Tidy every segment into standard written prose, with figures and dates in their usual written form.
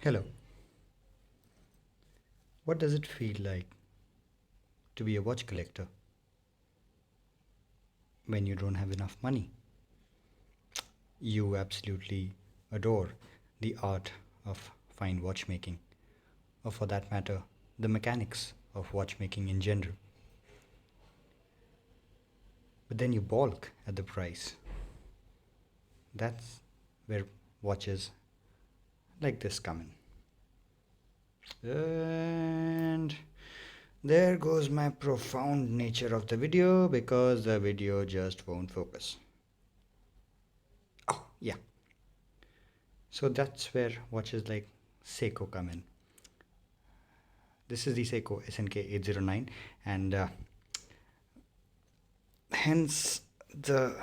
Hello. What does it feel like to be a watch collector when you don't have enough money? You absolutely adore the art of fine watchmaking, or for that matter, the mechanics of watchmaking in general. But then you balk at the price. That's where watches like this come in. And there goes my profound nature of the video because the video just won't focus. Oh, yeah. So that's where watches like Seiko come in. This is the Seiko SNK 809, and hence the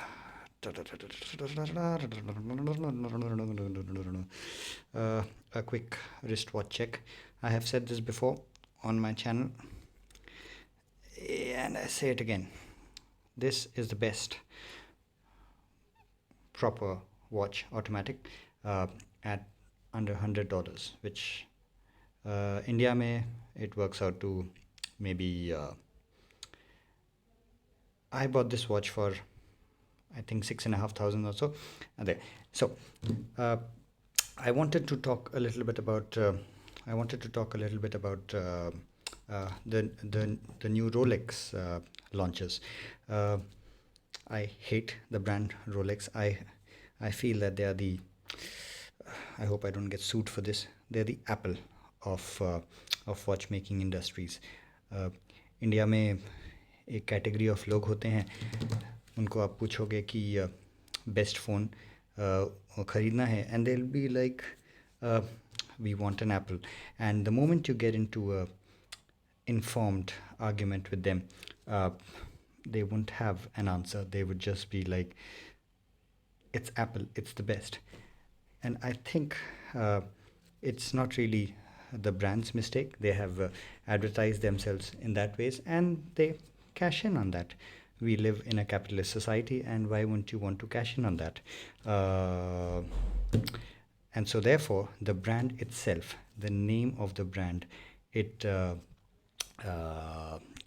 a quick wristwatch check. I have said this before on my channel, and I say it again. This is the best proper watch, automatic, at under $100, which India mein it works out to maybe I bought this watch for I think 6,500 or so. There. So I wanted to talk a little bit about the new Rolex launches. I hate the brand Rolex. I feel that they are the I hope I don't get sued for this. They're the Apple of watchmaking industries. India में एक category of लोग होते हैं, उनको आप पूछोगे कि best phone ख़रीदना है, and they will be like we want an Apple. And the moment you get into a informed argument with them, they won't have an answer. They would just be like, it's Apple, it's the best. And I think it's not really the brand's mistake. They have advertised themselves in that ways, and they cash in on that. We live in a capitalist society, and why wouldn't you want to cash in on that? And so therefore the brand itself, the name of the brand, it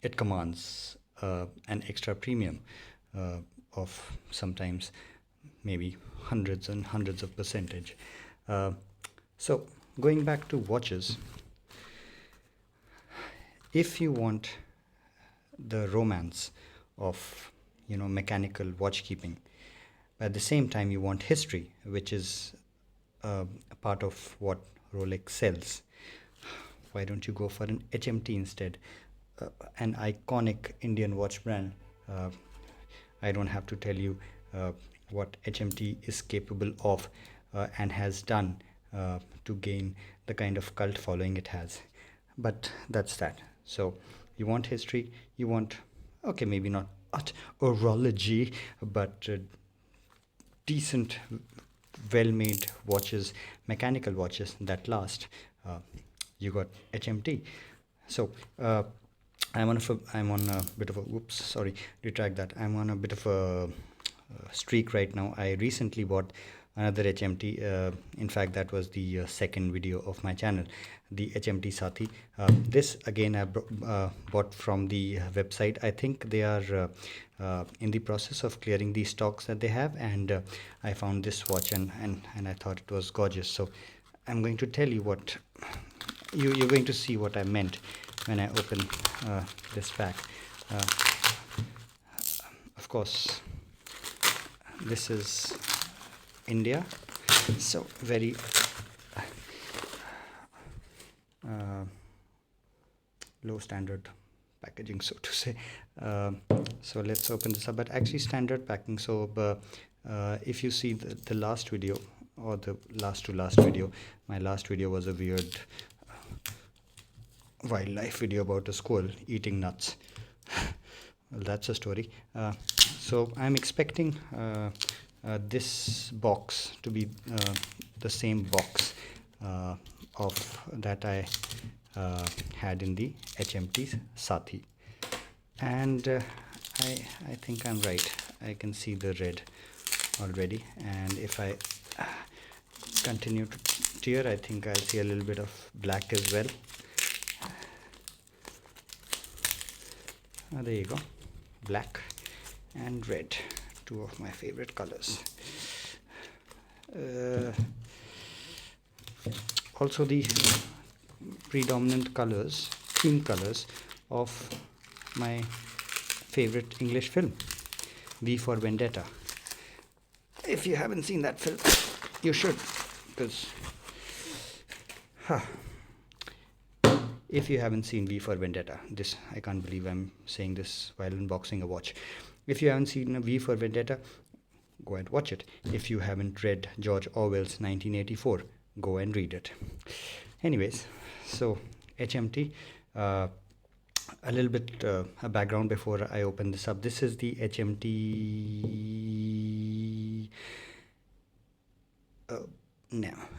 it commands an extra premium of sometimes maybe hundreds and hundreds of percentage. So going back to watches, if you want the romance of mechanical watchkeeping, but at the same time you want history, which is a part of what Rolex sells, why don't you go for an HMT instead? An iconic Indian watch brand. I don't have to tell you what HMT is capable of and has done to gain the kind of cult following it has. But that's that. So you want history, you want, okay, maybe not horology, but decent, well-made watches, mechanical watches that last. You got HMT. So I'm on a bit of a retract that. I'm on a bit of a streak right now. I recently bought another HMT. In fact, that was the second video of my channel, the HMT Sathi. This again I bought from the website. I think they are in the process of clearing the stocks that they have, and I found this watch and I thought it was gorgeous. So I'm going to tell you what you're going to see what I meant when I open this pack. Of course, this is India, so very low standard packaging, so to say. So let's open this up, but actually standard packing. So if you see the last video, or the last video, my last video was a weird wildlife video about a squirrel eating nuts. Well, that's a story. So I'm expecting this box to be the same box of that I had in the HMT Sathi, and I think I'm right. I can see the red already, and if I continue to tear. I think I'll see a little bit of black as well. There you go, black and red, two of my favorite colors. Also the predominant colors, theme colors of my favorite English film, V for Vendetta. If you haven't seen that film, you should, because if you haven't seen V for Vendetta, this, I can't believe I'm saying this while unboxing a watch. If you haven't seen V for Vendetta, go and watch it. If you haven't read George Orwell's 1984, go and read it. Anyways, so HMT, a little bit a background before I open this up. This is the HMT. Now,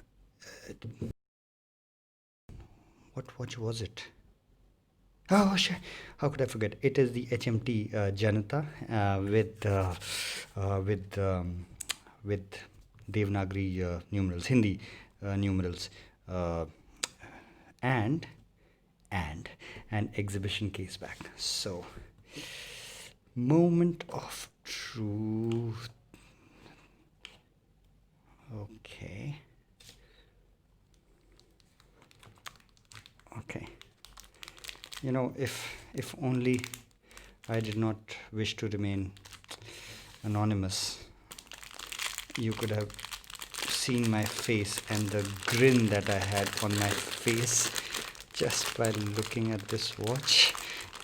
what watch was it? Oh shit! How could I forget? It is the HMT Janata with Devanagari numerals, Hindi numerals, and an exhibition case back. So, moment of truth. Okay. Okay. You know, if only I did not wish to remain anonymous, you could have seen my face and the grin that I had on my face just by looking at this watch,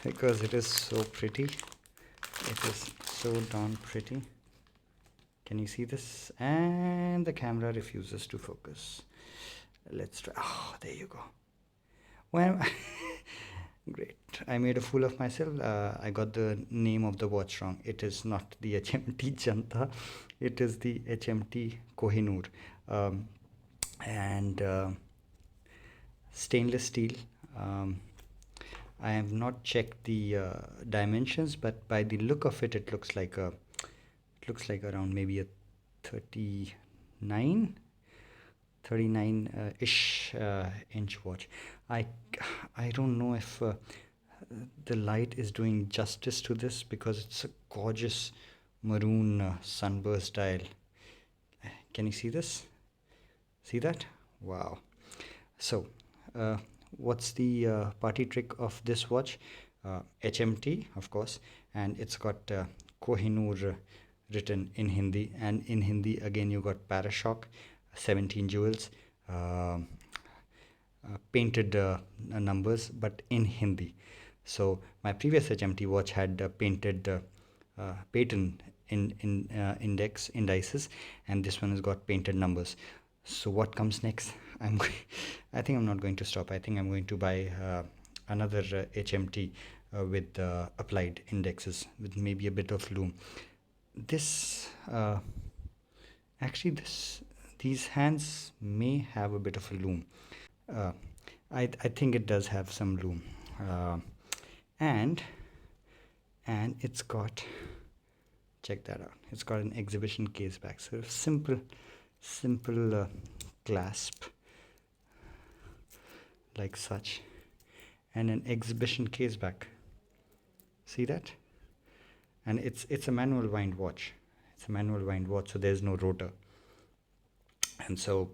because it is so pretty. It is so darn pretty. Can you see this? And the camera refuses to focus. Let's try. Oh, there you go. Well, great. I made a fool of myself. I got the name of the watch wrong. It is not the HMT Janta. It is the HMT Kohinoor. And stainless steel. I have not checked the dimensions, but by the look of it, it looks like around maybe a 39 ish inch watch. I don't know if the light is doing justice to this, because it's a gorgeous maroon sunburst dial. Can you see this? See that? Wow. So what's the party trick of this watch? HMT, of course, and it's got Kohinoor written in Hindi, and in Hindi again you got Parashock, 17 jewels, painted numbers, but in Hindi. So my previous HMT watch had painted patent in indices, and this one has got painted numbers. So what comes next? I think I'm not going to stop. I think I'm going to buy another HMT with applied indexes with maybe a bit of lume. This actually these hands may have a bit of a lume. I think it does have some lume, and it's got, check that out, it's got an exhibition case back. So simple clasp like such, and an exhibition case back. See that? And it's a manual wind watch. It's a manual wind watch, so there's no rotor, and so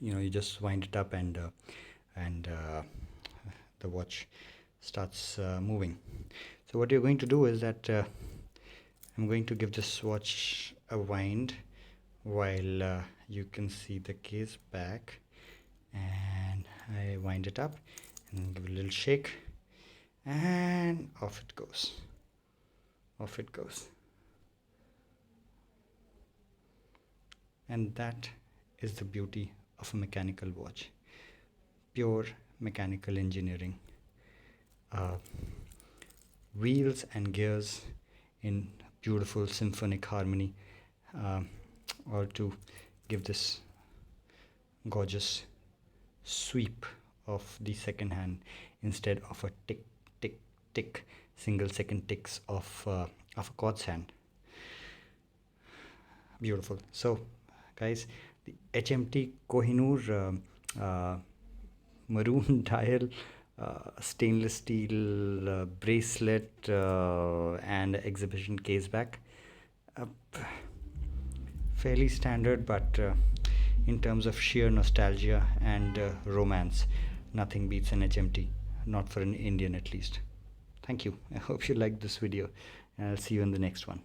you just wind it up, and the watch starts moving. So what you're going to do is that I'm going to give this watch a wind while you can see the case back, and I wind it up and give it a little shake, and off it goes. Off it goes. And that is the beauty of a mechanical watch. Pure mechanical engineering. Wheels and gears in beautiful symphonic harmony, or to give this gorgeous sweep of the second hand instead of a tick tick tick single second ticks of a quartz hand. Beautiful. So guys, The HMT Kohinoor maroon dial, stainless steel bracelet, and exhibition case back. Uh, Fairly standard, but in terms of sheer nostalgia and romance, nothing beats an HMT, not for an Indian at least. Thank you. I hope you liked this video, and I'll see you in the next one.